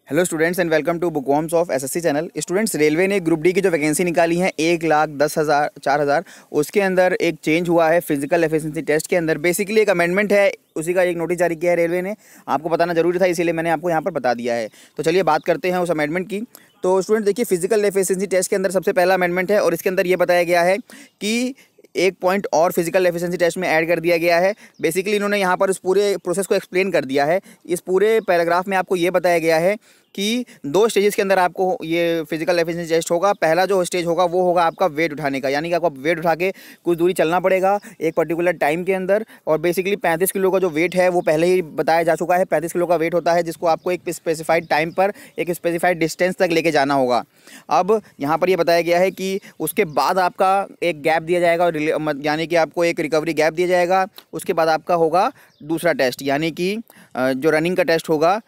Hello students and welcome to bookworms of SSC channel. Students, railway ने group D की जो vacancy निकाली है 1,10,000 4,000, उसके अंदर एक चेंज हुआ है फिजिकल एफिशिएंसी टेस्ट के अंदर। बेसिकली एक अमेंडमेंट है, उसी का एक नोटिस जारी किया है रेलवे ने। आपको बताना जरूरी था, इसीलिए मैंने आपको यहाँ पर बता दिया है। तो चलिए बात करते हैं उस अमेंडमेंट की। तो स्टूडेंट देखिए, फिजिकल एफिशिएंसी टेस्ट के अंदर सबसे पहला अमेंडमेंट है और इसके अंदर ये बताया गया है कि एक पॉइंट और फिजिकल एफिशिएंसी टेस्ट में ऐड कर दिया गया है। बेसिकली इन्होंने यहाँ पर उस पूरे प्रोसेस को एक्सप्लेन कर दिया है। इस पूरे पैराग्राफ में आपको ये बताया गया है कि 2 स्टेजेस के अंदर आपको ये फिजिकल एफिशिएंसी टेस्ट होगा। पहला जो स्टेज होगा वो होगा आपका वेट उठाने का, यानी कि आपको वेट उठा के कुछ दूरी चलना पड़ेगा एक पर्टिकुलर टाइम के अंदर। और बेसिकली 35 किलो का जो वेट है वो पहले ही बताया जा चुका है। 35 किलो का वेट होता है जिसको आपको एक स्पेसिफाइड टाइम पर एक स्पेसिफाइड डिस्टेंस तक लेके जाना होगा। अब यहाँ पर ये बताया गया है कि उसके बाद आपका एक गैप दिया जाएगा, यानी कि आपको एक रिकवरी गैप दिया जाएगा। उसके बाद आपका होगा दूसरा टेस्ट, यानी कि जो रनिंग का टेस्ट होगा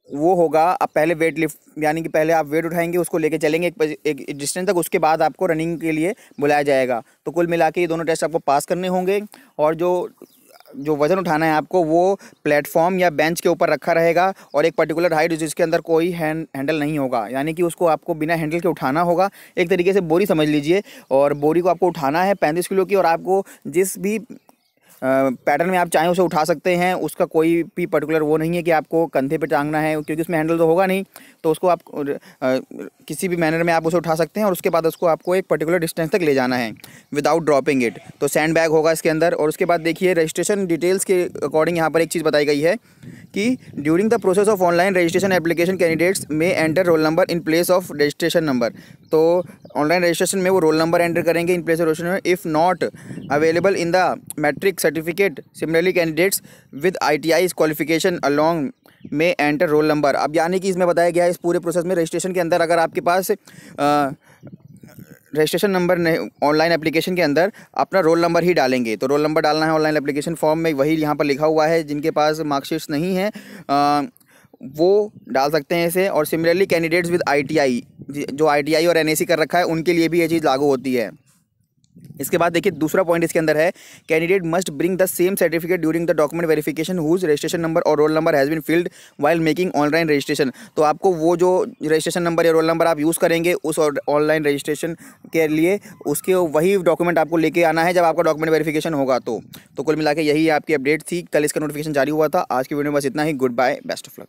वो होगा। आप पहले वेट लिफ्ट, यानी कि पहले आप वेट उठाएंगे, उसको लेके चलेंगे एक डिस्टेंस तक, उसके बाद आपको रनिंग के लिए बुलाया जाएगा। तो कुल मिला के ये दोनों टेस्ट आपको पास करने होंगे। और जो वज़न उठाना है आपको, वो प्लेटफॉर्म या बेंच के ऊपर रखा रहेगा और एक पर्टिकुलर हाइट जिसके अंदर कोई हैंडल नहीं होगा, यानी कि उसको आपको बिना हैंडल के उठाना होगा। एक तरीके से बोरी समझ लीजिए, और बोरी को आपको उठाना है 35 किलो की, और आपको जिस भी पैटर्न में आप चाहें उसे उठा सकते हैं। उसका कोई भी पर्टिकुलर वो नहीं है कि आपको कंधे पे टांगना है, क्योंकि उसमें हैंडल तो होगा नहीं। तो उसको आप किसी भी मैनर में आप उसे उठा सकते हैं, और उसके बाद उसको आपको एक पर्टिकुलर डिस्टेंस तक ले जाना है विदाउट ड्रॉपिंग इट। तो सैंड बैग होगा इसके अंदर। और उसके बाद देखिए, रजिस्ट्रेशन डिटेल्स के अकॉर्डिंग यहाँ पर एक चीज़ बताई गई है कि during the process of online registration application candidates में enter roll number in place of registration number. तो ऑनलाइन रजिस्ट्रेशन में वो रोल नंबर एंटर करेंगे in place of registration. If not available in the matric certificate, similarly candidates with ITI qualification along में enter roll number. अब यानी कि इसमें बताया गया है, इस पूरे प्रोसेस में रजिस्ट्रेशन के अंदर अगर आपके पास रजिस्ट्रेशन नंबर नहीं, ऑनलाइन एप्लीकेशन के अंदर अपना रोल नंबर ही डालेंगे। तो रोल नंबर डालना है ऑनलाइन एप्लीकेशन फॉर्म में, वही यहाँ पर लिखा हुआ है। जिनके पास मार्कशीट्स नहीं है वो डाल सकते हैं इसे। और सिमिलरली कैंडिडेट्स विद ITI, जो ITI और NAC कर रखा है, उनके लिए भी ये चीज़ लागू होती है। इसके बाद देखिए, दूसरा पॉइंट इसके अंदर है, candidate must bring the same certificate during the document verification whose registration number और roll number has been filled while making online registration. तो आपको वो जो रजिस्ट्रेशन नंबर या रोल नंबर आप यूज़ करेंगे उस ऑनलाइन रजिस्ट्रेशन के लिए, उसके वही डॉक्यूमेंट आपको लेके आना है जब आपका डॉक्यूमेंट वेरिफिकेशन होगा। तो कुल मिला के यही आपकी अपडेट थी। कल इसका नोटिफिकेशन जारी हुआ था। आज की वीडियो में बस इतना ही। Good bye, best of luck.